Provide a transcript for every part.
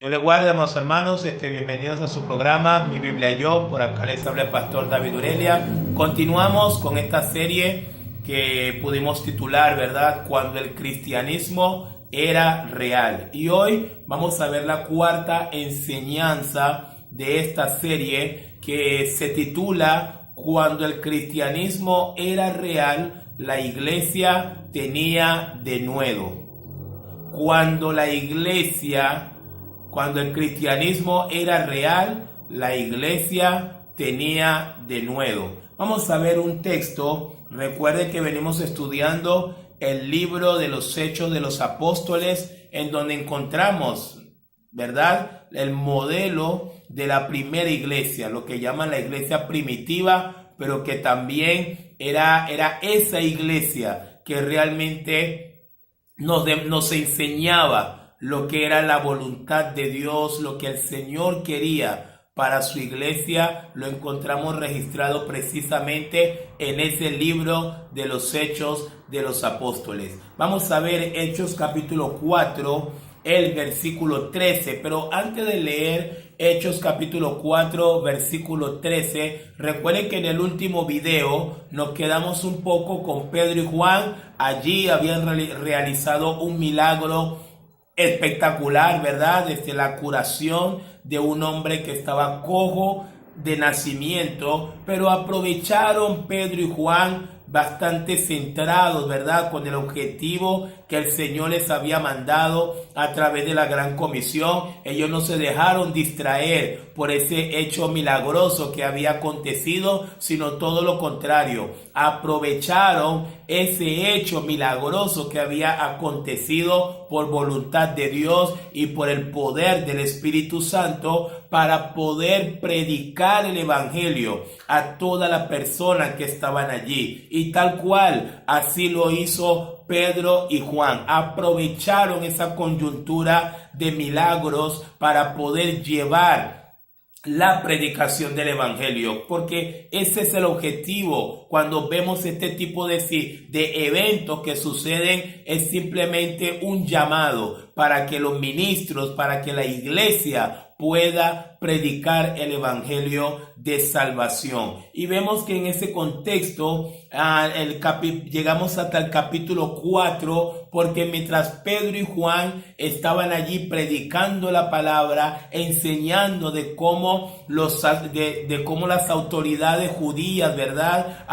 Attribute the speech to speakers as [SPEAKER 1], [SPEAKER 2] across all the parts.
[SPEAKER 1] Dios le guarde, amados hermanos, bienvenidos a su programa Mi Biblia y Yo. Por acá les habla el pastor David Urelia. Continuamos con esta serie que pudimos titular, ¿verdad? Cuando el cristianismo era real. Y hoy vamos a ver la cuarta enseñanza de esta serie, que se titula Cuando el cristianismo era real, la iglesia tenía denuedo. Cuando el cristianismo era real, la iglesia tenía denuedo. Vamos a ver un texto. Recuerde que venimos estudiando el libro de los Hechos de los Apóstoles, en donde encontramos, ¿verdad?, el modelo de la primera iglesia, lo que llaman la iglesia primitiva, pero que también era esa iglesia que realmente nos enseñaba lo que era la voluntad de Dios, lo que el Señor quería para su iglesia. Lo encontramos registrado precisamente en ese libro de los Hechos de los Apóstoles. Vamos a ver Hechos capítulo 4, el versículo 13, pero antes de leer Hechos capítulo 4, versículo 13, recuerden que en el último video nos quedamos un poco con Pedro y Juan. Allí habían realizado un milagro espectacular, ¿verdad? Desde la curación de un hombre que estaba cojo de nacimiento, pero aprovecharon Pedro y Juan bastante centrados, ¿verdad?, con el objetivo que el Señor les había mandado a través de la gran comisión. Ellos no se dejaron distraer por ese hecho milagroso que había acontecido, sino todo lo contrario. Aprovecharon ese hecho milagroso que había acontecido por voluntad de Dios y por el poder del Espíritu Santo para poder predicar el evangelio a todas las personas que estaban allí. Y tal cual, así lo hizo Pedro y Juan. Aprovecharon esa coyuntura de milagros para poder llevar la predicación del evangelio, porque ese es el objetivo. Cuando vemos este tipo de eventos que suceden, es simplemente un llamado para que los ministros, para que la iglesia pueda predicar el evangelio de salvación. Y vemos que en ese contexto llegamos hasta el capítulo 4, porque mientras Pedro y Juan estaban allí predicando la palabra, enseñando de cómo las autoridades judías, ¿verdad?,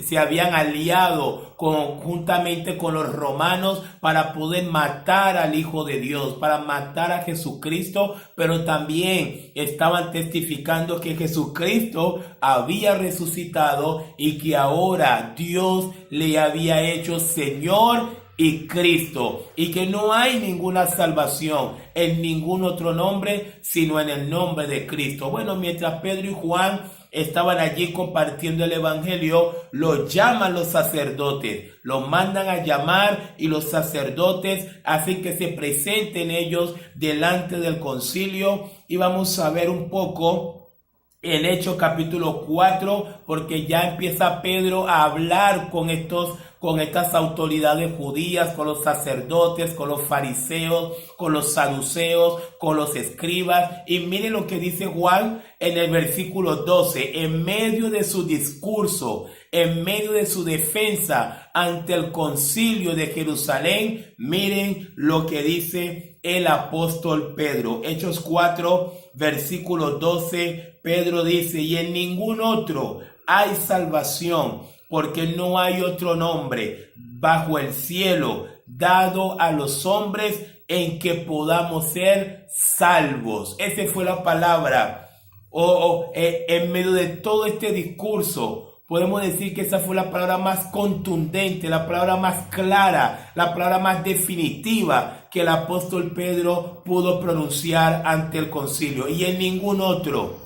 [SPEAKER 1] se habían aliado conjuntamente con los romanos para poder matar al Hijo de Dios, para matar a Jesucristo, pero también estaban testificando que Jesucristo había resucitado y que ahora Dios le había hecho Señor y Cristo, y que no hay ninguna salvación en ningún otro nombre sino en el nombre de Cristo. Bueno, mientras Pedro y Juan estaban allí compartiendo el evangelio, los llaman los sacerdotes, los mandan a llamar, y los sacerdotes hacen que se presenten ellos delante del concilio. Y vamos a ver un poco en Hechos capítulo 4, porque ya empieza Pedro a hablar con estas autoridades judías, con los sacerdotes, con los fariseos, con los saduceos, con los escribas. Y miren lo que dice Juan en el versículo 12, en medio de su discurso, en medio de su defensa ante el concilio de Jerusalén. Miren lo que dice el apóstol Pedro. Hechos 4, versículo 12, Pedro dice: y en ningún otro hay salvación, porque no hay otro nombre bajo el cielo dado a los hombres en que podamos ser salvos. Esa fue la palabra. En medio de todo este discurso, podemos decir que esa fue la palabra más contundente, la palabra más clara, la palabra más definitiva que el apóstol Pedro pudo pronunciar ante el concilio. Y en ningún otro.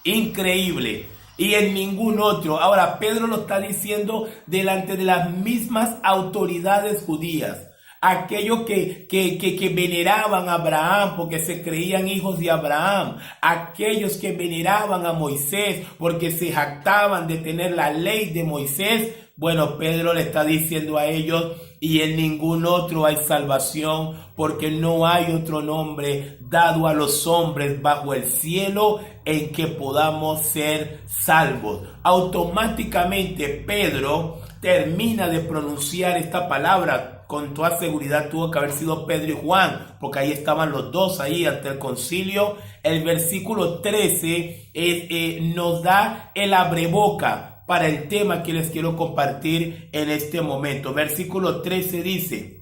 [SPEAKER 1] Increíble. Y en ningún otro. Ahora, Pedro lo está diciendo delante de las mismas autoridades judías. Aquellos que veneraban a Abraham porque se creían hijos de Abraham. Aquellos que veneraban a Moisés porque se jactaban de tener la ley de Moisés. Bueno, Pedro le está diciendo a ellos: y en ningún otro hay salvación, porque no hay otro nombre dado a los hombres bajo el cielo en que podamos ser salvos. Automáticamente Pedro termina de pronunciar esta palabra. Con toda seguridad tuvo que haber sido Pedro y Juan, porque ahí estaban los dos ahí ante el concilio. El versículo 13 nos da el abreboca para el tema que les quiero compartir en este momento. Versículo 13 dice: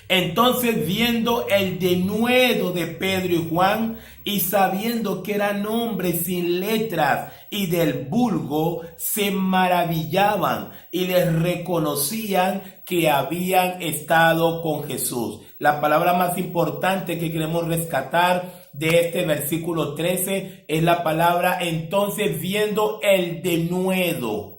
[SPEAKER 1] entonces, viendo el denuedo de Pedro y Juan, y sabiendo que eran hombres sin letras y del vulgo, se maravillaban y les reconocían que habían estado con Jesús. La palabra más importante que queremos rescatar de este versículo 13 es la palabra entonces, viendo el denuedo.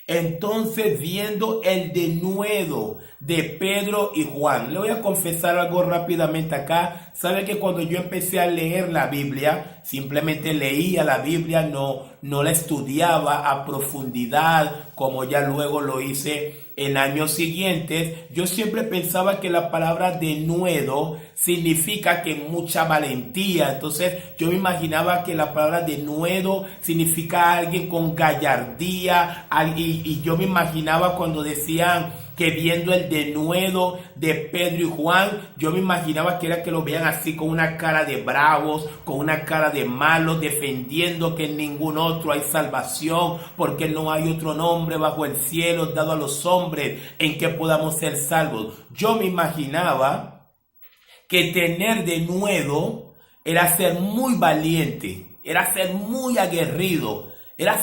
[SPEAKER 1] Entonces, viendo el denuedo de Pedro y Juan. Le voy a confesar algo rápidamente acá. Sabe que cuando yo empecé a leer la Biblia, simplemente leía la Biblia, no la estudiaba a profundidad como ya luego lo hice en años siguientes. Yo siempre pensaba que la palabra denuedo significa que mucha valentía. Entonces yo me imaginaba que la palabra denuedo significa alguien con gallardía, y yo me imaginaba cuando decían que viendo el denuedo de Pedro y Juan, yo me imaginaba que era que lo veían así con una cara de bravos, con una cara de malos, defendiendo que en ningún otro hay salvación, porque no hay otro nombre bajo el cielo dado a los hombres en que podamos ser salvos. Yo me imaginaba que tener denuedo era ser muy valiente, era ser muy aguerrido, era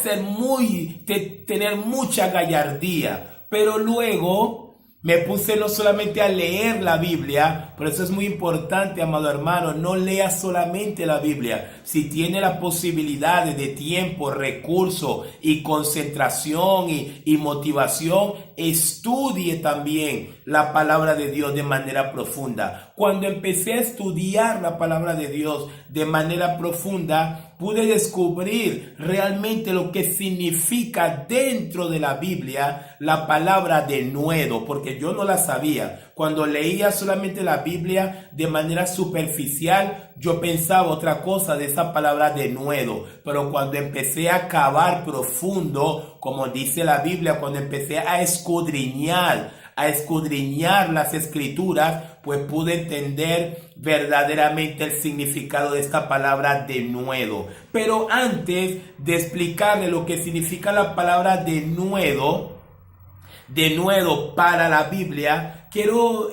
[SPEAKER 1] tener mucha gallardía. Pero luego me puse no solamente a leer la Biblia, por eso es muy importante, amado hermano, no lea solamente la Biblia. Si tiene la posibilidad de tiempo, recurso y concentración y motivación, estudie también la palabra de Dios de manera profunda. Cuando empecé a estudiar la palabra de Dios de manera profunda, pude descubrir realmente lo que significa dentro de la Biblia la palabra denuedo, porque yo no la sabía. Cuando leía solamente la Biblia de manera superficial, yo pensaba otra cosa de esa palabra denuedo. Pero cuando empecé a cavar profundo, como dice la Biblia, cuando empecé a escudriñar las escrituras, pues pude entender verdaderamente el significado de esta palabra denuedo. Pero antes de explicarle lo que significa la palabra denuedo para la Biblia, quiero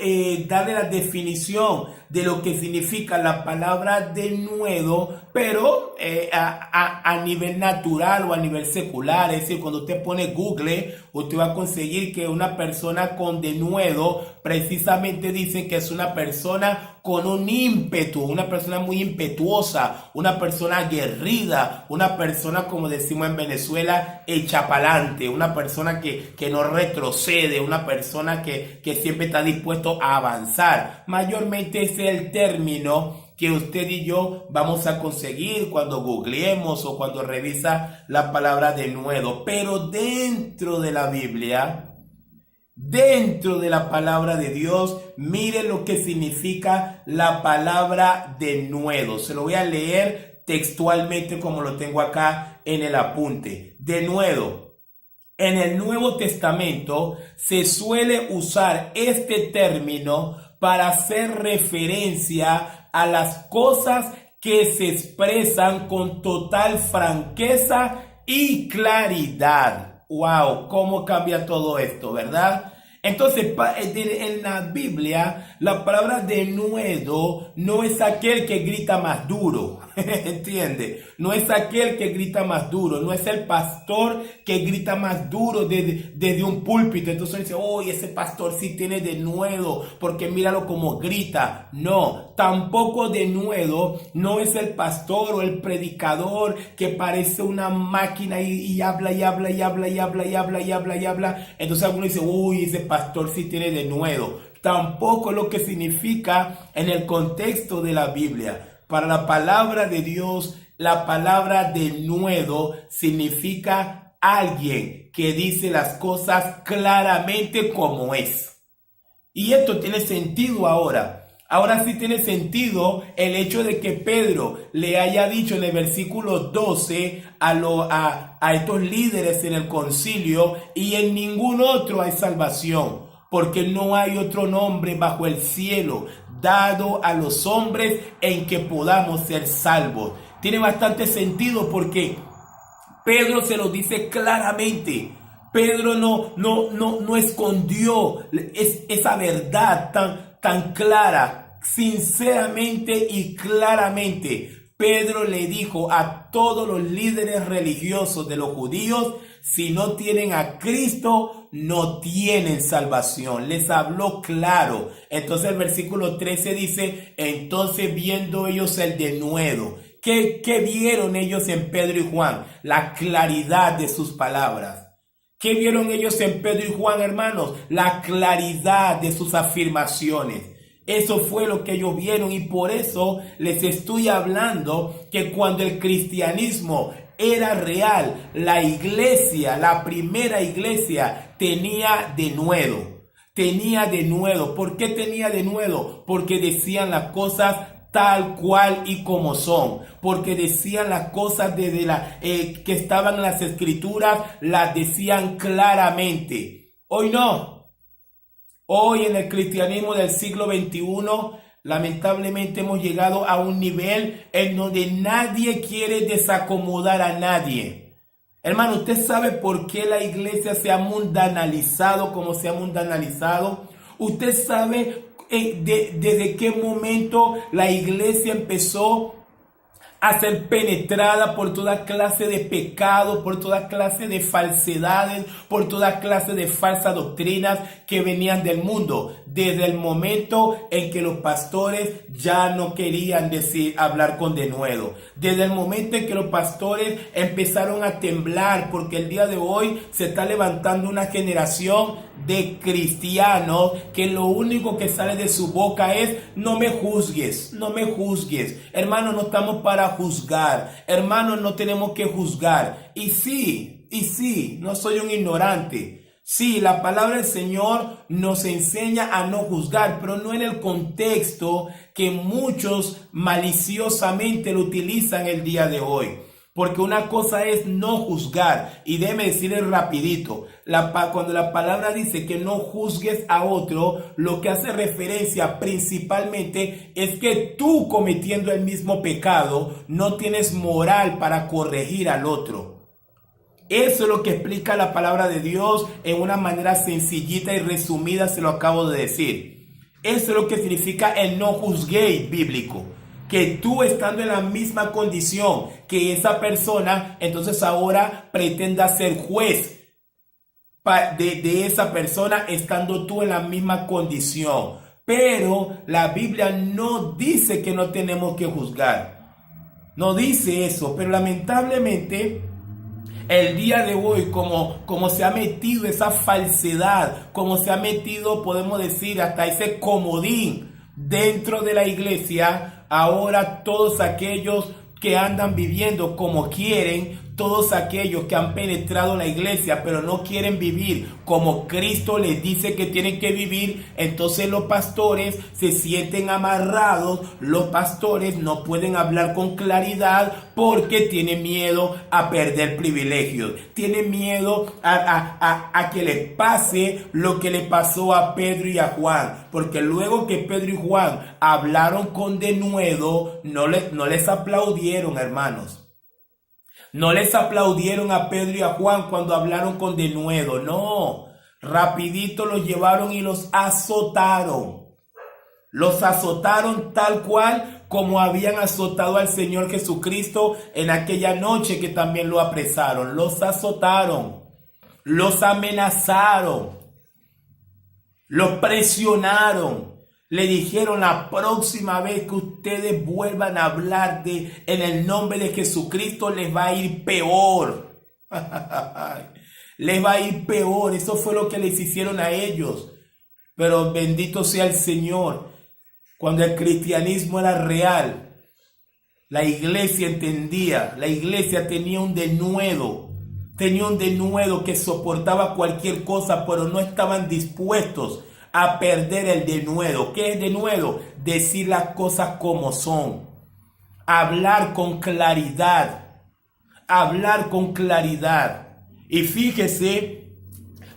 [SPEAKER 1] darle la definición de lo que significa la palabra denuedo, pero a nivel natural o a nivel secular. Es decir, cuando usted pone Google, usted va a conseguir que una persona con denuedo precisamente dice que es una persona con un ímpetu, una persona muy impetuosa, una persona aguerrida, una persona, como decimos en Venezuela, hecha pa'lante, una persona que no retrocede, una persona que siempre está dispuesto a avanzar. Mayormente ese es el término que usted y yo vamos a conseguir cuando googleemos o cuando revisa la palabra denuedo. Pero dentro de la Biblia, dentro de la palabra de Dios, mire lo que significa la palabra denuedo. Se lo voy a leer textualmente como lo tengo acá en el apunte. Denuedo. En el Nuevo Testamento se suele usar este término para hacer referencia a las cosas que se expresan con total franqueza y claridad. ¡Wow! ¿Cómo cambia todo esto, verdad? Entonces, en la Biblia, la palabra denuedo no es aquel que grita más duro, ¿entiende? No es aquel que grita más duro, no es el pastor que grita más duro desde un púlpito. Entonces dice, oh, ese pastor sí tiene denuedo, porque míralo como grita. No, tampoco denuedo no es el pastor o el predicador que parece una máquina y habla y habla y habla y habla y habla y habla y habla. Entonces alguno dice, uy, ese pastor sí tiene denuedo. Tampoco es lo que significa en el contexto de la Biblia. Para la palabra de Dios, la palabra denuedo significa alguien que dice las cosas claramente como es. Y esto tiene sentido ahora. Ahora sí tiene sentido el hecho de que Pedro le haya dicho en el versículo 12 a estos líderes en el concilio: y en ningún otro hay salvación, porque no hay otro nombre bajo el cielo dado a los hombres en que podamos ser salvos. Tiene bastante sentido porque Pedro se lo dice claramente. Pedro no escondió esa verdad tan clara, sinceramente y claramente. Pedro le dijo a todos los líderes religiosos de los judíos: si no tienen a Cristo, no tienen salvación. Les habló claro. Entonces el versículo 13 dice: entonces viendo ellos el denuedo. ¿Qué vieron ellos en Pedro y Juan? La claridad de sus palabras. ¿Qué vieron ellos en Pedro y Juan, hermanos? La claridad de sus afirmaciones. Eso fue lo que ellos vieron, y por eso les estoy hablando que cuando el cristianismo era real, la iglesia, la primera iglesia, tenía denuedo. Tenía denuedo. ¿Por qué tenía denuedo? Porque decían las cosas tal cual y como son, porque decían las cosas que estaban en las escrituras, las decían claramente. Hoy no. Hoy en el cristianismo del siglo XXI, lamentablemente hemos llegado a un nivel en donde nadie quiere desacomodar a nadie. Hermano, ¿usted sabe por qué la iglesia se ha mundanalizado como se ha mundanalizado? ¿Usted sabe desde qué momento la iglesia empezó a ser penetrada por toda clase de pecados, por toda clase de falsedades, por toda clase de falsas doctrinas que venían del mundo? Desde el momento en que los pastores ya no querían hablar con denuedo. Desde el momento en que los pastores empezaron a temblar, porque el día de hoy se está levantando una generación de cristianos que lo único que sale de su boca es: no me juzgues, no me juzgues. Hermanos, no estamos para juzgar. Hermanos, no tenemos que juzgar. Y sí, no soy un ignorante. Sí, la palabra del Señor nos enseña a no juzgar, pero no en el contexto que muchos maliciosamente lo utilizan el día de hoy. Porque una cosa es no juzgar, y déjeme decirle rapidito, cuando la palabra dice que no juzgues a otro, lo que hace referencia principalmente es que tú, cometiendo el mismo pecado, no tienes moral para corregir al otro. Eso es lo que explica la palabra de Dios en una manera sencillita y resumida, se lo acabo de decir. Eso es lo que significa el no juzguéis bíblico. Que tú, estando en la misma condición que esa persona, entonces ahora pretenda ser juez de esa persona, estando tú en la misma condición. Pero la Biblia no dice que no tenemos que juzgar. No dice eso, pero lamentablemente el día de hoy, como se ha metido esa falsedad, como se ha metido, podemos decir, hasta ese comodín dentro de la iglesia, ahora todos aquellos que andan viviendo como quieren, todos aquellos que han penetrado la iglesia pero no quieren vivir como Cristo les dice que tienen que vivir, entonces los pastores se sienten amarrados. Los pastores no pueden hablar con claridad porque tienen miedo a perder privilegios, tienen miedo a que les pase lo que le pasó a Pedro y a Juan, porque luego que Pedro y Juan hablaron con denuedo, no les aplaudieron, hermanos. No les aplaudieron a Pedro y a Juan cuando hablaron con denuedo, no. Rapidito los llevaron y los azotaron. Los azotaron tal cual como habían azotado al Señor Jesucristo en aquella noche que también lo apresaron. Los azotaron, los amenazaron, los presionaron. Le dijeron: la próxima vez que ustedes vuelvan a hablar en el nombre de Jesucristo, les va a ir peor. Les va a ir peor. Eso fue lo que les hicieron a ellos. Pero bendito sea el Señor. Cuando el cristianismo era real, la iglesia entendía. La iglesia tenía un denuedo. Tenía un denuedo que soportaba cualquier cosa, pero no estaban dispuestos a perder el denuedo. ¿Qué es denuedo? Decir las cosas como son. Hablar con claridad. Hablar con claridad. Y fíjese,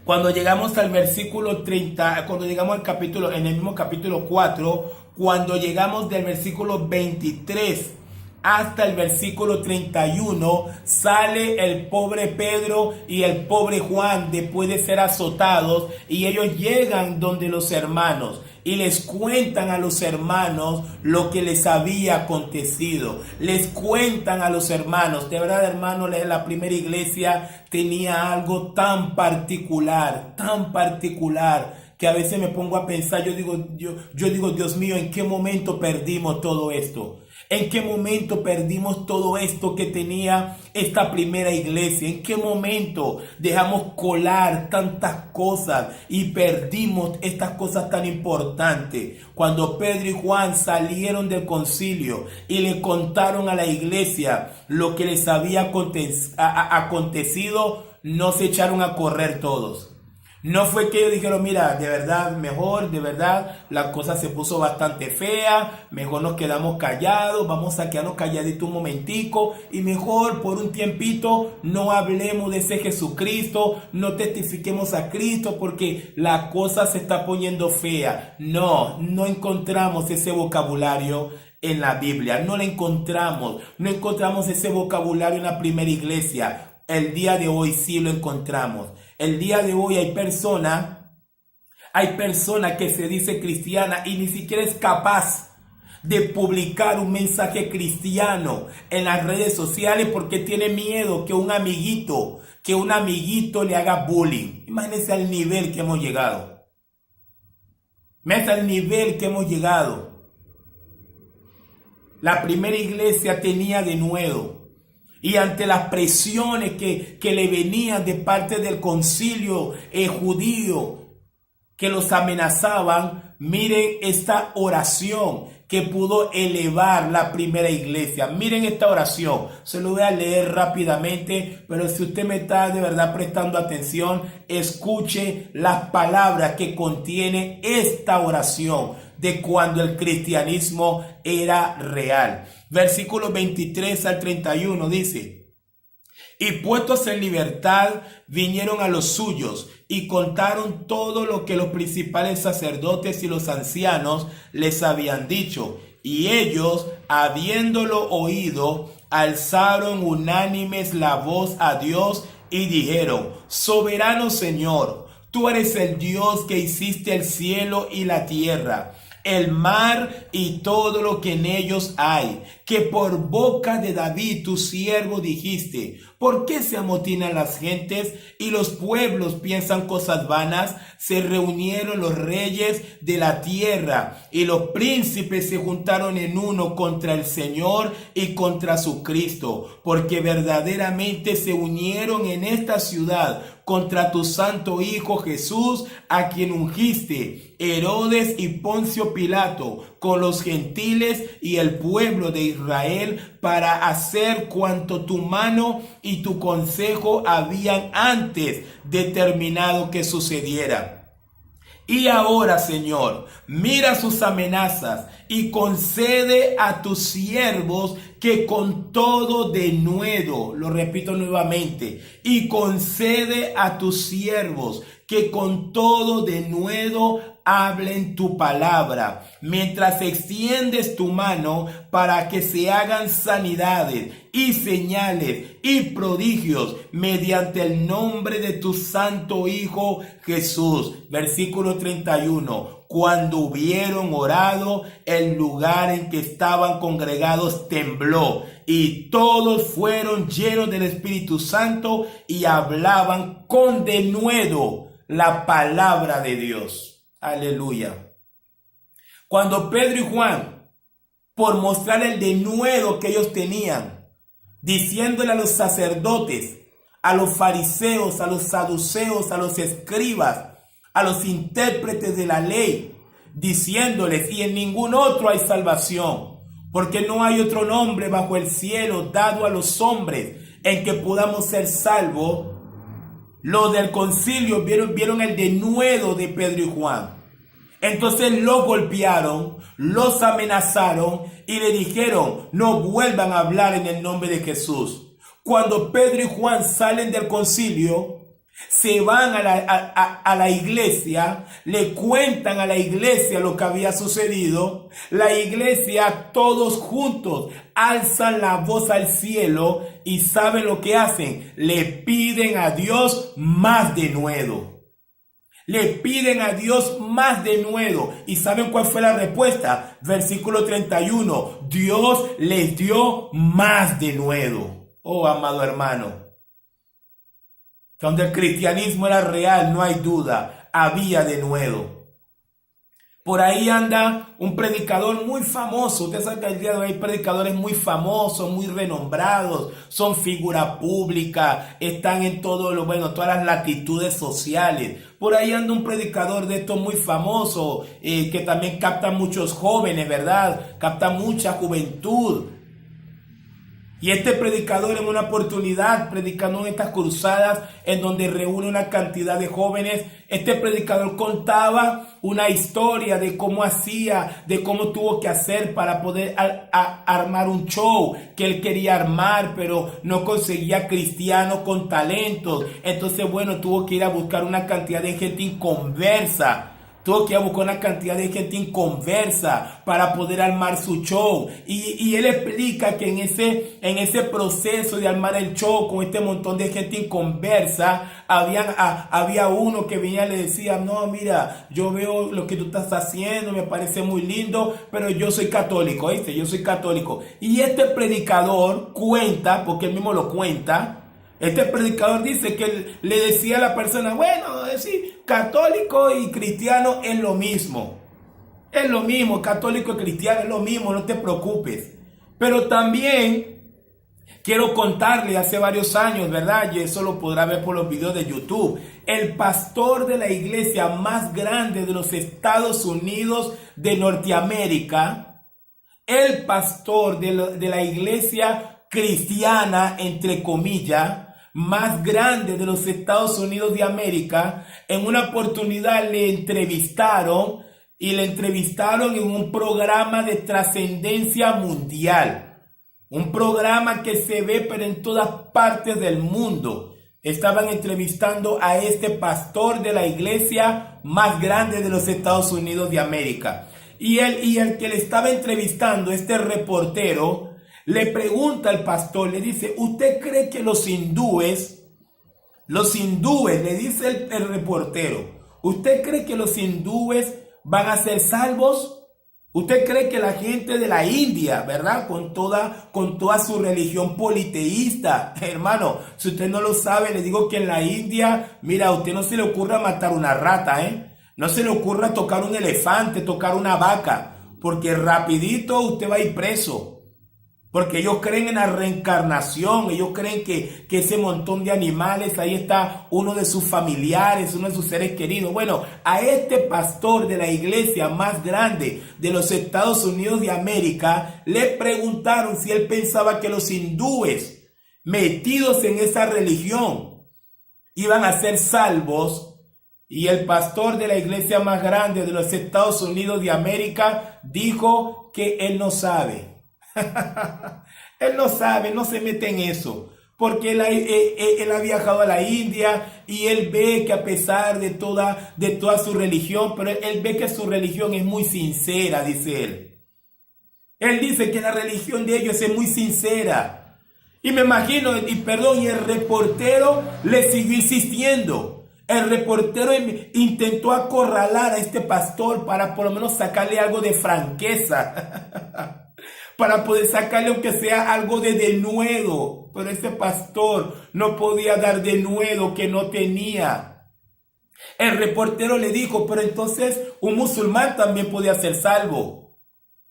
[SPEAKER 1] cuando llegamos al versículo 30, cuando llegamos al capítulo, en el mismo capítulo 4, cuando llegamos del versículo 23 hasta el versículo 31, sale el pobre Pedro y el pobre Juan después de ser azotados, y ellos llegan donde los hermanos y les cuentan a los hermanos lo que les había acontecido. Les cuentan a los hermanos. De verdad, hermanos, la primera iglesia tenía algo tan particular, que a veces me pongo a pensar, yo digo, Dios mío, ¿en qué momento perdimos todo esto? ¿En qué momento perdimos todo esto que tenía esta primera iglesia? ¿En qué momento dejamos colar tantas cosas y perdimos estas cosas tan importantes? Cuando Pedro y Juan salieron del concilio y le contaron a la iglesia lo que les había acontecido, no se echaron a correr todos. No fue que ellos dijeron, mira, de verdad, mejor, de verdad, la cosa se puso bastante fea, mejor nos quedamos callados, vamos a quedarnos calladitos un momentico y mejor por un tiempito no hablemos de ese Jesucristo, no testifiquemos a Cristo porque la cosa se está poniendo fea. No encontramos ese vocabulario en la Biblia, no encontramos ese vocabulario en la primera iglesia. El día de hoy sí lo encontramos. El día de hoy hay persona que se dice cristiana y ni siquiera es capaz de publicar un mensaje cristiano en las redes sociales porque tiene miedo que un amiguito le haga bullying. Imagínense al nivel que hemos llegado. La primera iglesia tenía denuedo. Y ante las presiones que le venían de parte del concilio judío que los amenazaban, miren esta oración que pudo elevar la primera iglesia. Miren esta oración, se lo voy a leer rápidamente, pero si usted me está de verdad prestando atención, escuche las palabras que contiene esta oración de cuando el cristianismo era real. Versículos 23 al 31 dice: y puestos en libertad vinieron a los suyos y contaron todo lo que los principales sacerdotes y los ancianos les habían dicho. Y ellos, habiéndolo oído, alzaron unánimes la voz a Dios y dijeron: soberano Señor, tú eres el Dios que hiciste el cielo y la tierra, el mar y todo lo que en ellos hay, que por boca de David tu siervo dijiste: ¿por qué se amotinan las gentes y los pueblos piensan cosas vanas? Se reunieron los reyes de la tierra y los príncipes se juntaron en uno contra el Señor y contra su Cristo, porque verdaderamente se unieron en esta ciudad contra tu santo Hijo Jesús, a quien ungiste, Herodes y Poncio Pilato, con los gentiles y el pueblo de Israel, para hacer cuanto tu mano y tu consejo habían antes determinado que sucediera. Y ahora, Señor, mira sus amenazas y concede a tus siervos que con todo denuedo, lo repito nuevamente, y concede a tus siervos que con todo denuedo hablen tu palabra, mientras extiendes tu mano para que se hagan sanidades y señales y prodigios mediante el nombre de tu santo Hijo Jesús. Versículo 31. Cuando hubieron orado, el lugar en que estaban congregados tembló, y todos fueron llenos del Espíritu Santo y hablaban con denuedo la palabra de Dios. Aleluya. Cuando Pedro y Juan, por mostrar el denuedo que ellos tenían, diciéndole a los sacerdotes, a los fariseos, a los saduceos, a los escribas, a los intérpretes de la ley, diciéndoles: y en ningún otro hay salvación, porque no hay otro nombre bajo el cielo dado a los hombres en que podamos ser salvos. Los del concilio vieron el denuedo de Pedro y Juan. Entonces lo golpearon, los amenazaron y le dijeron, no vuelvan a hablar en el nombre de Jesús. Cuando Pedro y Juan salen del concilio, se van a la iglesia, le cuentan a la iglesia lo que había sucedido. La iglesia, todos juntos, alzan la voz al cielo y ¿saben lo que hacen? Le piden a Dios más denuedo. Le piden a Dios más denuedo. ¿Y saben cuál fue la respuesta? Versículo 31. Dios les dio más denuedo. Oh, amado hermano. Donde el cristianismo era real, no hay duda, había denuedo. Por ahí anda un predicador muy famoso. Usted sabe que el día de hoy hay predicadores muy famosos, muy renombrados, son figura pública, están en todas las latitudes sociales. Por ahí anda un predicador de estos muy famoso, que también capta muchos jóvenes, ¿verdad? Capta mucha juventud. Y este predicador en una oportunidad, predicando en estas cruzadas en donde reúne una cantidad de jóvenes, este predicador contaba una historia de cómo hacía, de cómo tuvo que hacer para poder armar un show que él quería armar, pero no conseguía cristianos con talentos. Entonces, bueno, tuvo que ir a buscar una cantidad de gente inconversa. Tuvo que buscar una cantidad de gente inconversa para poder armar su show. Y él explica que en ese proceso de armar el show con este montón de gente inconversa, había uno que venía y le decía, no, mira, yo veo lo que tú estás haciendo, me parece muy lindo, pero yo soy católico, ¿viste? Yo soy católico. Y este predicador cuenta, porque él mismo lo cuenta, este predicador dice que él le decía a la persona, bueno, sí, católico y cristiano es lo mismo. Es lo mismo, católico y cristiano es lo mismo, no te preocupes. Pero también quiero contarle, hace varios años, ¿verdad? Y eso lo podrá ver por los videos de YouTube. El pastor de la iglesia más grande de los Estados Unidos de Norteamérica, el pastor de la iglesia cristiana, entre comillas, más grande de los Estados Unidos de América, en una oportunidad le entrevistaron en un programa de trascendencia mundial, un programa que se ve pero en todas partes del mundo. Estaban entrevistando a este pastor de la iglesia más grande de los Estados Unidos de América. Y el que le estaba entrevistando, este reportero, le pregunta al pastor, le dice, ¿usted cree que los hindúes, le dice el reportero, ¿usted cree que los hindúes van a ser salvos? ¿Usted cree que la gente de la India, verdad, con toda su religión politeísta, hermano, si usted no lo sabe, le digo que en la India, mira, a usted no se le ocurra matar una rata, no se le ocurra tocar un elefante, tocar una vaca, porque rapidito usted va a ir preso. Porque ellos creen en la reencarnación, ellos creen que ese montón de animales, ahí está uno de sus familiares, uno de sus seres queridos. Bueno, a este pastor de la iglesia más grande de los Estados Unidos de América, le preguntaron si él pensaba que los hindúes metidos en esa religión iban a ser salvos. Y el pastor de la iglesia más grande de los Estados Unidos de América dijo que él no sabe. Él no sabe, no se mete en eso, porque él ha viajado a la India y él ve que a pesar de toda su religión, pero él ve que su religión es muy sincera, dice él. Él dice que la religión de ellos es muy sincera. Y me imagino, y el reportero le siguió insistiendo. El reportero intentó acorralar a este pastor para por lo menos sacarle algo de franqueza. Para poder sacarle aunque sea algo de denuedo. Pero ese pastor no podía dar denuedo que no tenía. El reportero le dijo, pero entonces un musulmán también podía ser salvo.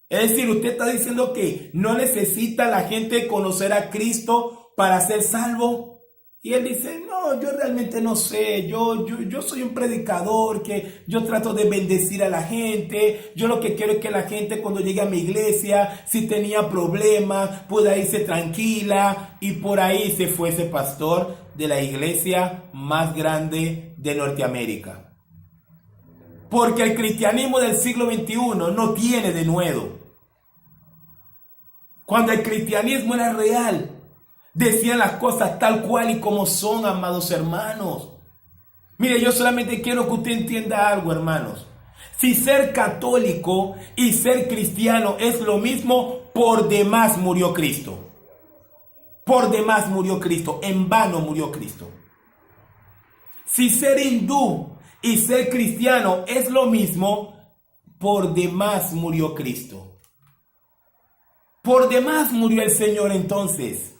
[SPEAKER 1] Es decir, usted está diciendo que no necesita la gente conocer a Cristo para ser salvo. Y él dice, no, yo realmente no sé, yo soy un predicador que yo trato de bendecir a la gente, yo lo que quiero es que la gente cuando llegue a mi iglesia, si tenía problemas, pueda irse tranquila, y por ahí se fue ese pastor de la iglesia más grande de Norteamérica. Porque el cristianismo del siglo XXI no tiene denuedo. Cuando el cristianismo era real, decían las cosas tal cual y como son, amados hermanos. Mire, yo solamente quiero que usted entienda algo, hermanos. Si ser católico y ser cristiano es lo mismo, por demás murió Cristo. Por demás murió Cristo, en vano murió Cristo. Si ser hindú y ser cristiano es lo mismo, por demás murió Cristo. Por demás murió el Señor entonces.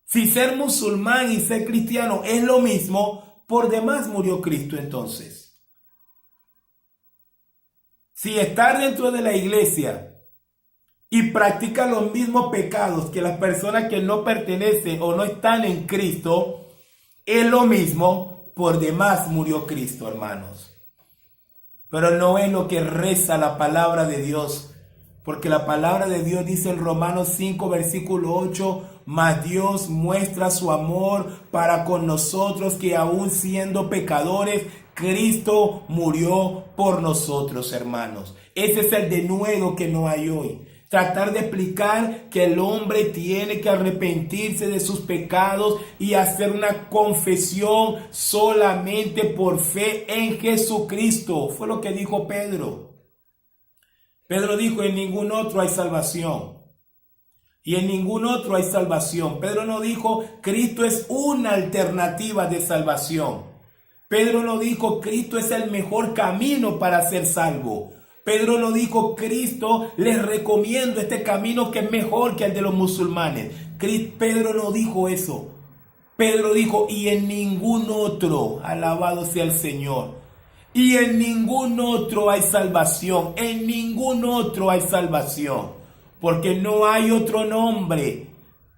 [SPEAKER 1] Si ser musulmán y ser cristiano es lo mismo, por demás murió Cristo entonces. Si estar dentro de la iglesia y practica los mismos pecados que las personas que no pertenecen o no están en Cristo, es lo mismo, por demás murió Cristo, hermanos. Pero no es lo que reza la palabra de Dios, porque la palabra de Dios dice en Romanos 5, versículo 8, mas Dios muestra su amor para con nosotros, que aún siendo pecadores, Cristo murió por nosotros, hermanos. Ese es el denuedo que no hay hoy. Tratar de explicar que el hombre tiene que arrepentirse de sus pecados y hacer una confesión solamente por fe en Jesucristo. Fue lo que dijo Pedro. Pedro dijo, en ningún otro hay salvación. Y en ningún otro hay salvación. Pedro no dijo, Cristo es una alternativa de salvación. Pedro no dijo, Cristo es el mejor camino para ser salvo. Pedro no dijo, Cristo, les recomiendo este camino que es mejor que el de los musulmanes. Pedro no dijo eso. Pedro dijo, y en ningún otro, alabado sea el Señor. Y en ningún otro hay salvación. En ningún otro hay salvación. Porque no hay otro nombre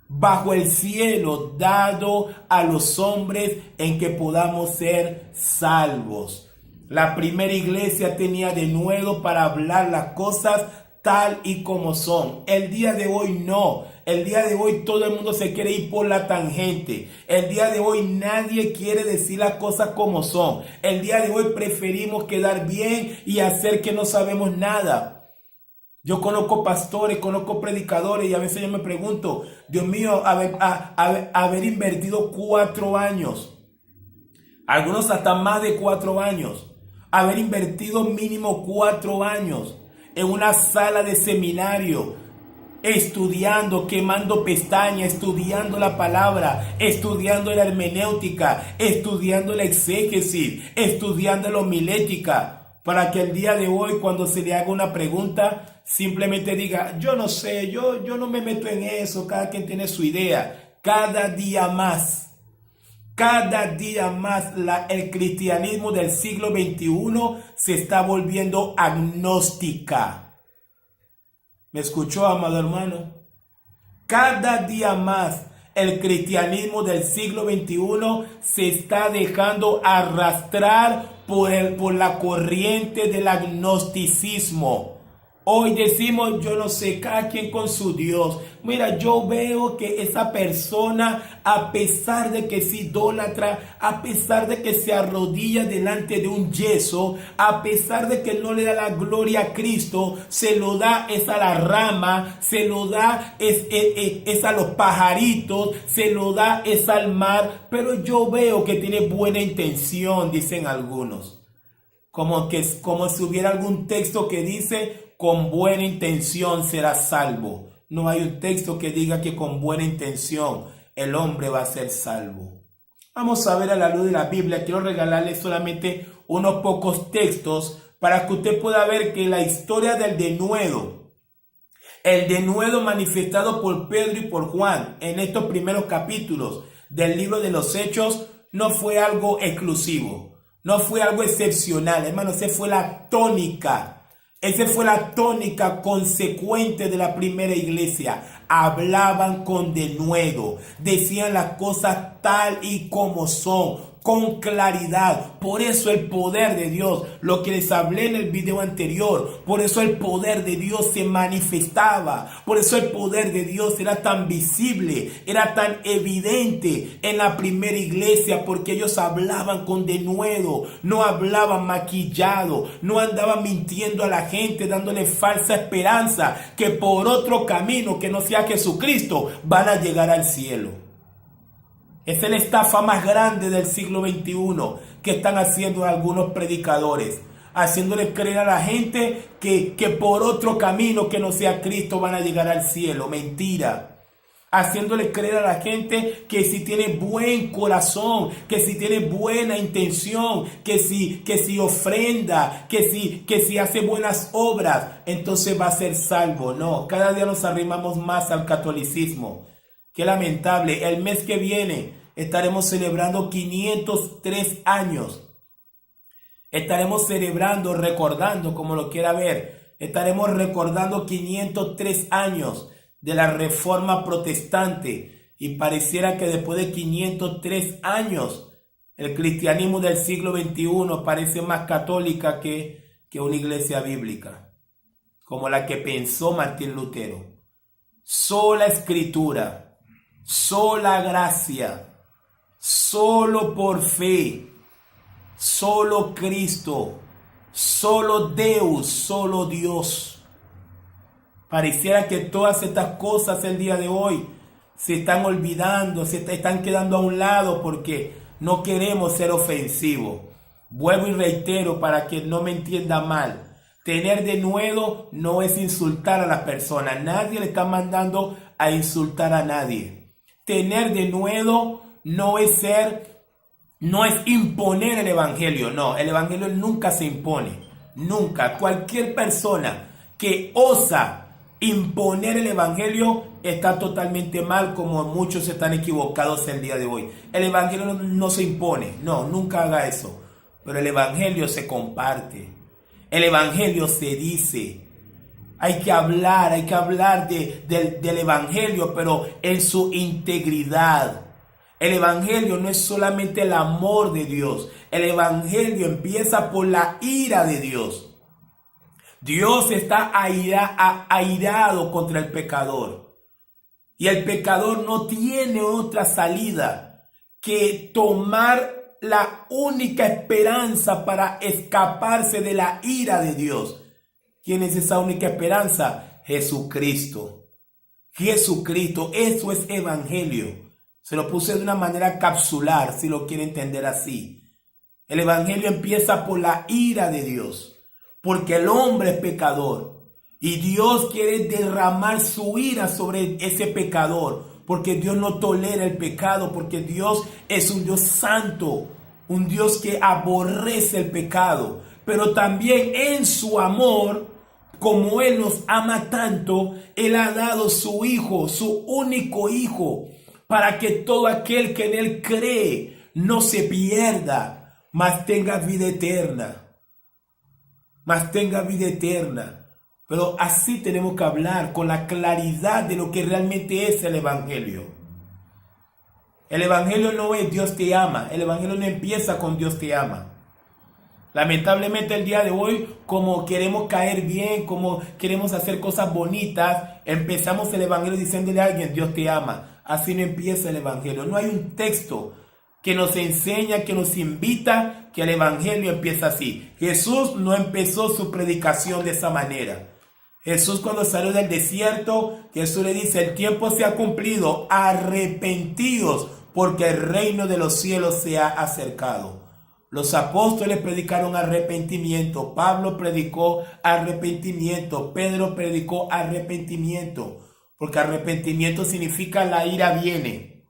[SPEAKER 1] bajo el cielo dado a los hombres en que podamos ser salvos. La primera iglesia tenía denuedo para hablar las cosas tal y como son. El día de hoy no. El día de hoy todo el mundo se quiere ir por la tangente. El día de hoy nadie quiere decir las cosas como son. El día de hoy preferimos quedar bien y hacer que no sabemos nada. Yo conozco pastores, conozco predicadores y a veces yo me pregunto, Dios mío, haber invertido 4 años, algunos hasta más de 4 años, haber invertido mínimo 4 años en una sala de seminario, estudiando, quemando pestañas, estudiando la palabra, estudiando la hermenéutica, estudiando la exégesis, estudiando la homilética, para que el día de hoy cuando se le haga una pregunta, simplemente diga, yo no sé, yo no me meto en eso, cada quien tiene su idea. Cada día más el cristianismo del siglo XXI se está volviendo agnóstica. ¿Me escuchó, amado hermano? Cada día más el cristianismo del siglo XXI se está dejando arrastrar por la corriente del agnosticismo. Hoy decimos, yo no sé, cada quien con su Dios. Mira, yo veo que esa persona, a pesar de que es idólatra, a pesar de que se arrodilla delante de un yeso, a pesar de que no le da la gloria a Cristo, se lo da es a la rama, se lo da es a los pajaritos, se lo da es al mar, pero yo veo que tiene buena intención, dicen algunos. Como si hubiera algún texto que dice, con buena intención será salvo. No hay un texto que diga que con buena intención el hombre va a ser salvo. Vamos a ver a la luz de la Biblia. Quiero regalarle solamente unos pocos textos para que usted pueda ver que la historia del denuedo, el denuedo manifestado por Pedro y por Juan en estos primeros capítulos del libro de los Hechos, no fue algo exclusivo, no fue algo excepcional, hermano, esa fue la tónica. Esa fue la tónica consecuente de la primera iglesia. Hablaban con denuedo, decían las cosas tal y como son, con claridad. Por eso el poder de Dios, lo que les hablé en el video anterior, por eso el poder de Dios se manifestaba, por eso el poder de Dios era tan visible, era tan evidente en la primera iglesia, porque ellos hablaban con denuedo, no hablaban maquillado, no andaban mintiendo a la gente, dándole falsa esperanza que por otro camino que no sea Jesucristo van a llegar al cielo. Esa es la estafa más grande del siglo XXI que están haciendo algunos predicadores, haciéndole creer a la gente que por otro camino que no sea Cristo van a llegar al cielo. Mentira. Haciéndole creer a la gente que si tiene buen corazón, que si tiene buena intención, que si ofrenda, que si hace buenas obras, entonces va a ser salvo. No, cada día nos arrimamos más al catolicismo. Qué lamentable. El mes que viene estaremos celebrando 503 años. Estaremos celebrando, recordando, como lo quiera ver. Estaremos recordando 503 años de la Reforma Protestante. Y pareciera que después de 503 años, el cristianismo del siglo XXI parece más católica que una iglesia bíblica, como la que pensó Martín Lutero. Sola escritura. Sola gracia, solo por fe, solo Cristo, solo Deus, solo Dios. Pareciera que todas estas cosas el día de hoy se están olvidando, se están quedando a un lado porque no queremos ser ofensivos. Vuelvo y reitero para que no me entienda mal. Tener denuedo no es insultar a las personas. Nadie le está mandando a insultar a nadie. Tener denuedo no es imponer el evangelio. No, el evangelio nunca se impone. Nunca. Cualquier persona que osa imponer el evangelio está totalmente mal, como muchos están equivocados el día de hoy. El evangelio no se impone. No, nunca haga eso. Pero el evangelio se comparte. El evangelio se dice. Hay que hablar del evangelio, pero en su integridad. El evangelio no es solamente el amor de Dios. El evangelio empieza por la ira de Dios. Dios está airado contra el pecador. Y el pecador no tiene otra salida que tomar la única esperanza para escaparse de la ira de Dios. ¿Quién es esa única esperanza? Jesucristo. Jesucristo, eso es evangelio. Se lo puse de una manera capsular, si lo quiere entender así. El evangelio empieza por la ira de Dios, porque el hombre es pecador. Y Dios quiere derramar su ira sobre ese pecador, porque Dios no tolera el pecado, porque Dios es un Dios santo, un Dios que aborrece el pecado. Pero también en su amor, como Él nos ama tanto, Él ha dado su Hijo, su único Hijo, para que todo aquel que en Él cree no se pierda, mas tenga vida eterna. Mas tenga vida eterna. Pero así tenemos que hablar con la claridad de lo que realmente es el evangelio. El evangelio no es Dios te ama. El evangelio no empieza con Dios te ama. Lamentablemente el día de hoy, como queremos caer bien, como queremos hacer cosas bonitas, empezamos el evangelio diciéndole a alguien, Dios te ama. Así no empieza el evangelio. No hay un texto que nos enseña, que nos invita, que el evangelio empieza así. Jesús no empezó su predicación de esa manera. Jesús, cuando salió del desierto, Jesús le dice, el tiempo se ha cumplido, arrepentíos, porque el reino de los cielos se ha acercado. Los apóstoles predicaron arrepentimiento, Pablo predicó arrepentimiento, Pedro predicó arrepentimiento, porque arrepentimiento significa la ira viene.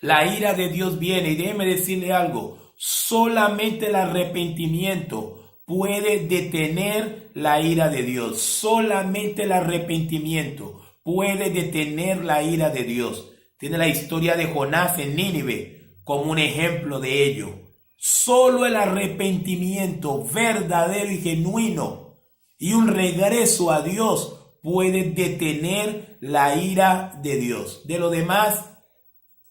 [SPEAKER 1] La ira de Dios viene. Y déjeme decirle algo, solamente el arrepentimiento puede detener la ira de Dios. Solamente el arrepentimiento puede detener la ira de Dios. Tiene la historia de Jonás en Nínive como un ejemplo de ello. Solo el arrepentimiento verdadero y genuino y un regreso a Dios puede detener la ira de Dios. De lo demás,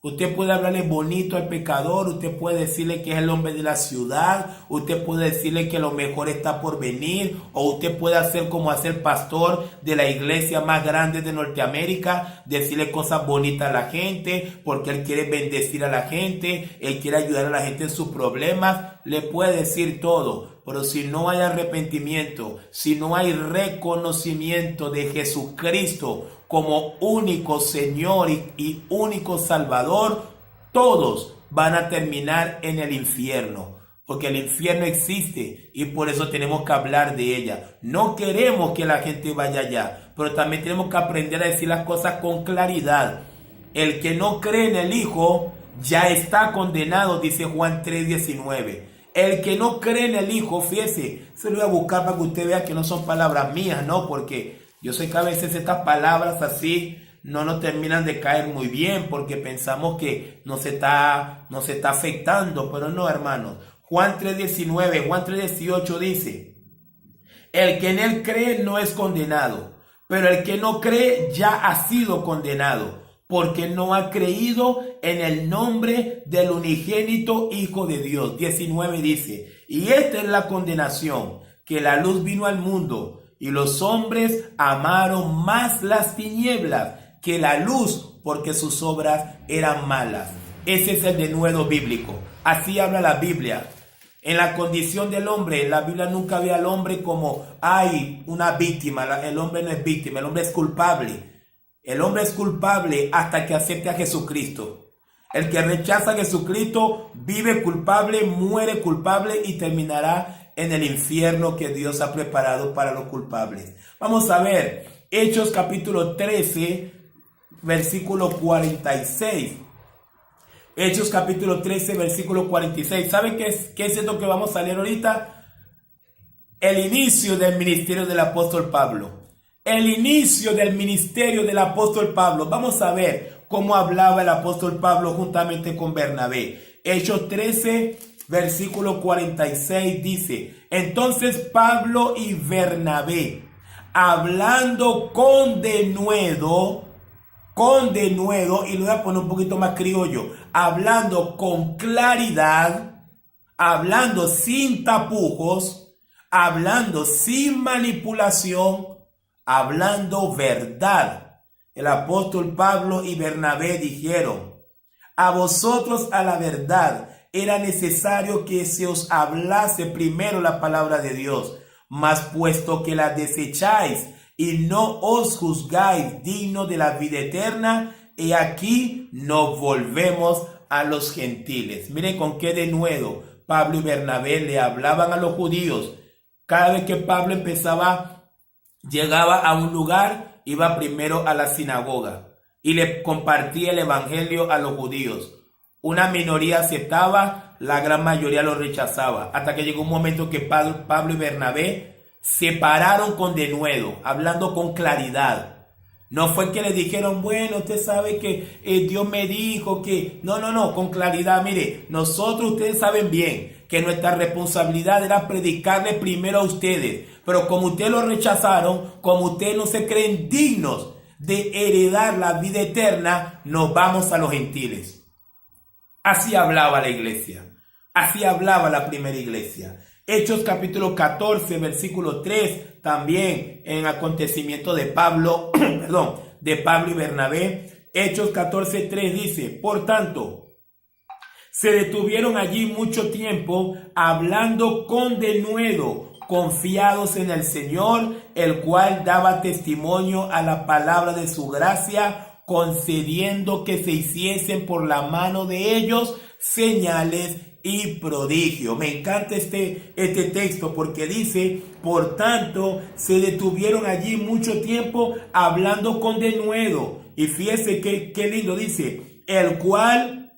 [SPEAKER 1] Usted puede hablarle bonito al pecador, usted puede decirle que es el hombre de la ciudad, usted puede decirle que lo mejor está por venir, o usted puede hacer como hace el pastor de la iglesia más grande de Norteamérica, decirle cosas bonitas a la gente, porque él quiere bendecir a la gente, él quiere ayudar a la gente en sus problemas, le puede decir todo. Pero si no hay arrepentimiento, si no hay reconocimiento de Jesucristo como único Señor y único Salvador, todos van a terminar en el infierno. Porque el infierno existe y por eso tenemos que hablar de ella. No queremos que la gente vaya allá, pero también tenemos que aprender a decir las cosas con claridad. El que no cree en el Hijo ya está condenado, dice Juan 3:19. El que no cree en el Hijo, fíjese, se lo voy a buscar para que usted vea que no son palabras mías, ¿no? Porque yo sé que a veces estas palabras así no nos terminan de caer muy bien porque pensamos que nos está afectando, pero no, hermanos. Juan 3:19, Juan 3:18 dice: el que en él cree no es condenado, pero el que no cree ya ha sido condenado, porque no ha creído en el nombre del unigénito Hijo de Dios. 19 dice: y esta es la condenación, que la luz vino al mundo, y los hombres amaron más las tinieblas que la luz, porque sus obras eran malas. Ese es el denuedo bíblico. Así habla la Biblia. En la condición del hombre, la Biblia nunca ve al hombre como hay una víctima. El hombre no es víctima, el hombre es culpable. El hombre es culpable hasta que acepte a Jesucristo. El que rechaza a Jesucristo vive culpable, muere culpable y terminará en el infierno que Dios ha preparado para los culpables. Vamos a ver Hechos capítulo 13, versículo 46. Hechos capítulo 13, versículo 46. ¿Saben qué es esto que vamos a leer ahorita? El inicio del ministerio del apóstol Pablo. El inicio del ministerio del apóstol Pablo. Vamos a ver cómo hablaba el apóstol Pablo juntamente con Bernabé. Hechos 13, versículo 46 dice: entonces Pablo y Bernabé, hablando con denuedo, y lo voy a poner un poquito más criollo, hablando con claridad, hablando sin tapujos, hablando sin manipulación, hablando verdad. El apóstol Pablo y Bernabé dijeron: a vosotros a la verdad era necesario que se os hablase primero la palabra de Dios, mas puesto que la desecháis y no os juzgáis digno de la vida eterna, he aquí nos volvemos a los gentiles. Miren con qué denuedo Pablo y Bernabé le hablaban a los judíos. Cada vez que Pablo llegaba a un lugar, iba primero a la sinagoga y le compartía el evangelio a los judíos. Una minoría aceptaba, la gran mayoría lo rechazaba, hasta que llegó un momento que Pablo y Bernabé se pararon con denuedo, hablando con claridad. No fue que le dijeron: bueno, usted sabe que Dios me dijo que... No, con claridad. Mire, nosotros, ustedes saben bien que nuestra responsabilidad era predicarle primero a ustedes, pero como ustedes lo rechazaron, como ustedes no se creen dignos de heredar la vida eterna, nos vamos a los gentiles. Así hablaba la iglesia. Así hablaba la primera iglesia. Hechos capítulo 14, versículo 3, también en acontecimiento de Pablo, de Pablo y Bernabé. Hechos 14, 3 dice: por tanto, se detuvieron allí mucho tiempo, hablando con denuedo, confiados en el Señor, el cual daba testimonio a la palabra de su gracia, concediendo que se hiciesen por la mano de ellos señales y prodigio. Me encanta este texto porque dice: por tanto, se detuvieron allí mucho tiempo hablando con denuedo. Y fíjese qué lindo dice: el cual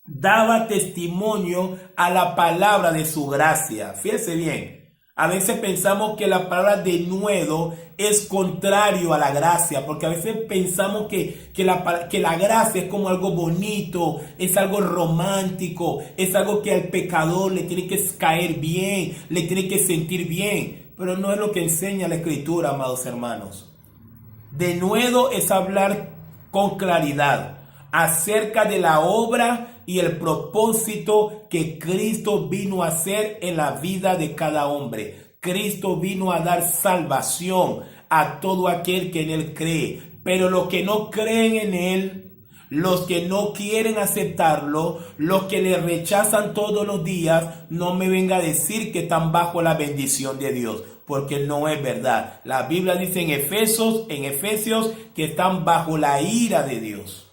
[SPEAKER 1] daba testimonio a la palabra de su gracia. Fíjese bien. A veces pensamos que la palabra denuedo es contrario a la gracia, porque a veces pensamos que la gracia es como algo bonito, es algo romántico, es algo que al pecador le tiene que caer bien, le tiene que sentir bien, pero no es lo que enseña la Escritura, amados hermanos. Denuedo es hablar con claridad, acerca de la obra y el propósito que Cristo vino a hacer en la vida de cada hombre. Cristo vino a dar salvación a todo aquel que en Él cree. Pero los que no creen en Él, los que no quieren aceptarlo, los que le rechazan todos los días, no me venga a decir que están bajo la bendición de Dios, porque no es verdad. La Biblia dice en Efesios que están bajo la ira de Dios.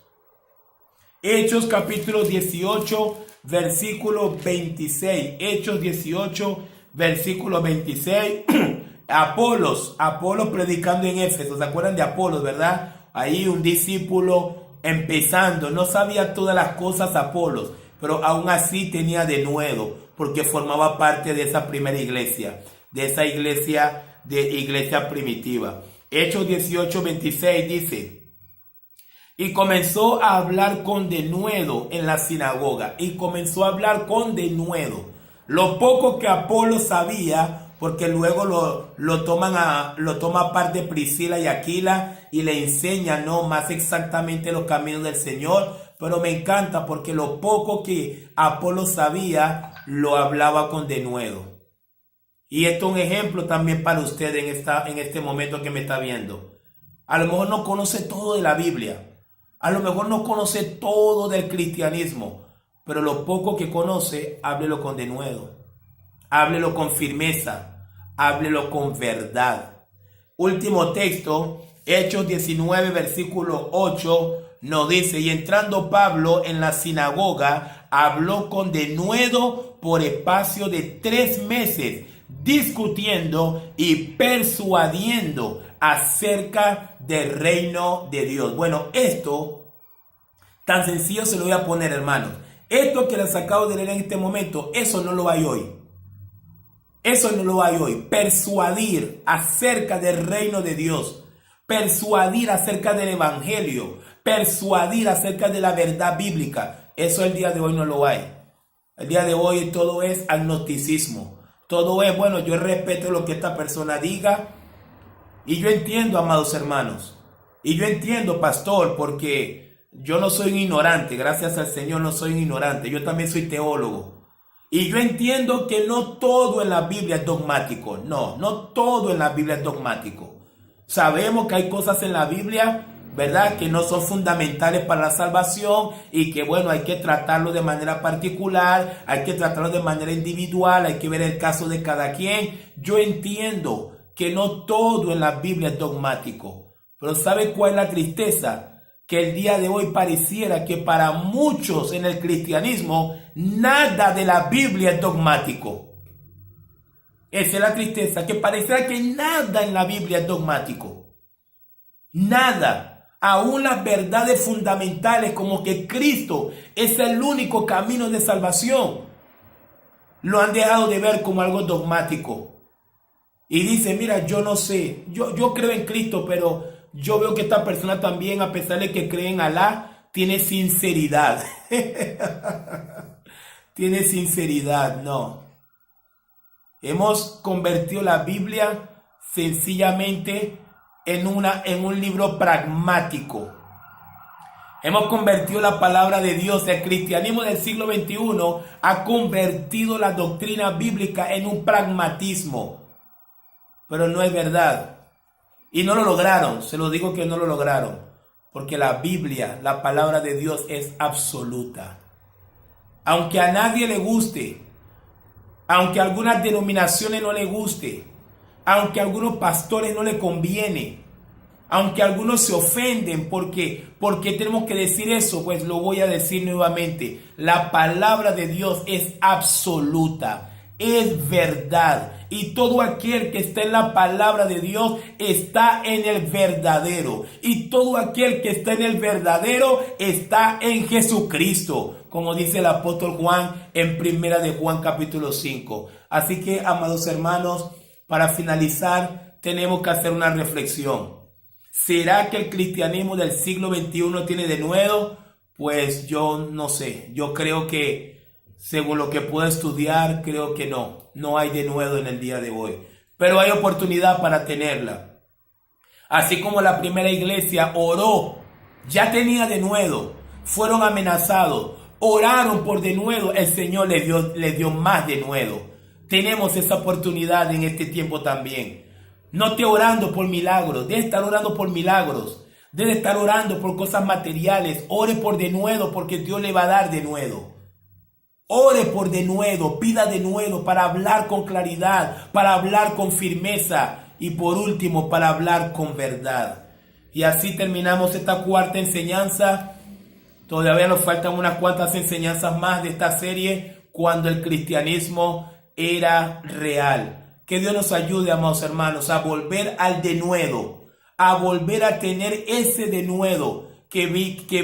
[SPEAKER 1] Hechos capítulo 18, versículo 26. Hechos 18, versículo 26. Apolos predicando en Éfeso. ¿Se acuerdan de Apolos, verdad? Ahí un discípulo empezando, no sabía todas las cosas Apolos, pero aún así tenía denuedo, porque formaba parte de esa primera iglesia, de esa iglesia primitiva. Hechos 18, 26 dice: y comenzó a hablar con denuedo en la sinagoga, y comenzó a hablar con denuedo lo poco que Apolos sabía, porque luego lo toma aparte Priscila y Aquila y le enseñan, ¿no?, más exactamente los caminos del Señor. Pero me encanta porque lo poco que Apolos sabía lo hablaba con denuedo. Y esto es un ejemplo también para usted en este momento que me está viendo. A lo mejor no conoce todo de la Biblia, a lo mejor no conoce todo del cristianismo, pero lo poco que conoce, háblelo con denuedo. Háblelo con firmeza, háblelo con verdad. Último texto, Hechos 19, versículo 8, nos dice: y entrando Pablo en la sinagoga, habló con denuedo por espacio de 3 meses, discutiendo y persuadiendo acerca del reino de Dios. Bueno, esto tan sencillo se lo voy a poner, hermanos. Esto que les acabo de leer en este momento, eso no lo hay hoy. Eso no lo hay hoy. Persuadir acerca del reino de Dios. Persuadir acerca del evangelio. Persuadir acerca de la verdad bíblica. Eso el día de hoy no lo hay. El día de hoy todo es agnosticismo. Todo es, bueno, yo respeto lo que esta persona diga. Y yo entiendo, amados hermanos. Y yo entiendo, pastor, porque yo no soy un ignorante. Gracias al Señor no soy un ignorante. Yo también soy teólogo. Y yo entiendo que no todo en la Biblia es dogmático. No todo en la Biblia es dogmático. Sabemos que hay cosas en la Biblia, ¿verdad?, que no son fundamentales para la salvación y que, bueno, hay que tratarlo de manera particular, hay que tratarlo de manera individual, hay que ver el caso de cada quien. Yo entiendo que no todo en la Biblia es dogmático. Pero ¿sabe cuál es la tristeza? Que el día de hoy pareciera que para muchos en el cristianismo nada de la Biblia es dogmático. Esa es la tristeza, que pareciera que nada en la Biblia es dogmático. Nada. Aún las verdades fundamentales como que Cristo es el único camino de salvación, lo han dejado de ver como algo dogmático. Y dice, mira, yo no sé, yo creo en Cristo, pero yo veo que esta persona también, a pesar de que cree en Alá, tiene sinceridad. Tiene sinceridad, no. Hemos convertido la Biblia sencillamente en un libro pragmático. Hemos convertido la palabra de Dios. El cristianismo del siglo XXI ha convertido la doctrina bíblica en un pragmatismo. Pero no es verdad. Y no lo lograron, se lo digo que no lo lograron, porque la Biblia, la palabra de Dios es absoluta. Aunque a nadie le guste, aunque a algunas denominaciones no le guste, aunque a algunos pastores no le conviene, aunque algunos se ofenden porque tenemos que decir eso, pues lo voy a decir nuevamente. La palabra de Dios es absoluta, es verdad. Y todo aquel que está en la palabra de Dios está en el verdadero. Y todo aquel que está en el verdadero está en Jesucristo, como dice el apóstol Juan en Primera de Juan capítulo 5. Así que, amados hermanos, para finalizar tenemos que hacer una reflexión. ¿Será que el cristianismo del siglo XXI tiene denuedo? Pues yo no sé. Yo creo que, según lo que puedo estudiar, creo que no hay denuedo en el día de hoy. Pero hay oportunidad para tenerla. Así como la primera iglesia oró, ya tenía denuedo. fueron amenazados, oraron por denuedo, el Señor les dio más denuedo. Tenemos esa oportunidad en este tiempo también. No esté orando por milagros, debe estar orando por milagros, debe estar orando por cosas materiales. Ore por denuedo porque Dios le va a dar denuedo. Ore por denuedo, pida denuedo para hablar con claridad, para hablar con firmeza y por último para hablar con verdad. Y así terminamos esta cuarta enseñanza. Todavía nos faltan unas cuantas enseñanzas más de esta serie, cuando el cristianismo era real. Que Dios nos ayude, amados hermanos, a volver al denuedo, a volver a tener ese denuedo que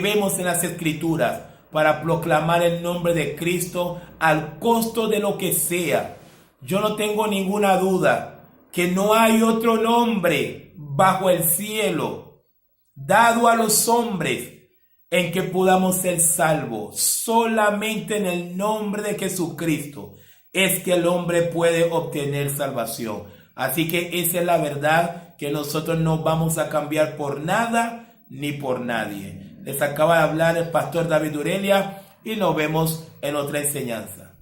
[SPEAKER 1] vemos en las Escrituras, para proclamar el nombre de Cristo al costo de lo que sea. Yo no tengo ninguna duda que no hay otro nombre bajo el cielo dado a los hombres en que podamos ser salvos. Solamente en el nombre de Jesucristo es que el hombre puede obtener salvación. Así que esa es la verdad, que nosotros no vamos a cambiar por nada ni por nadie. Les acaba de hablar el pastor David Urelia y nos vemos en otra enseñanza.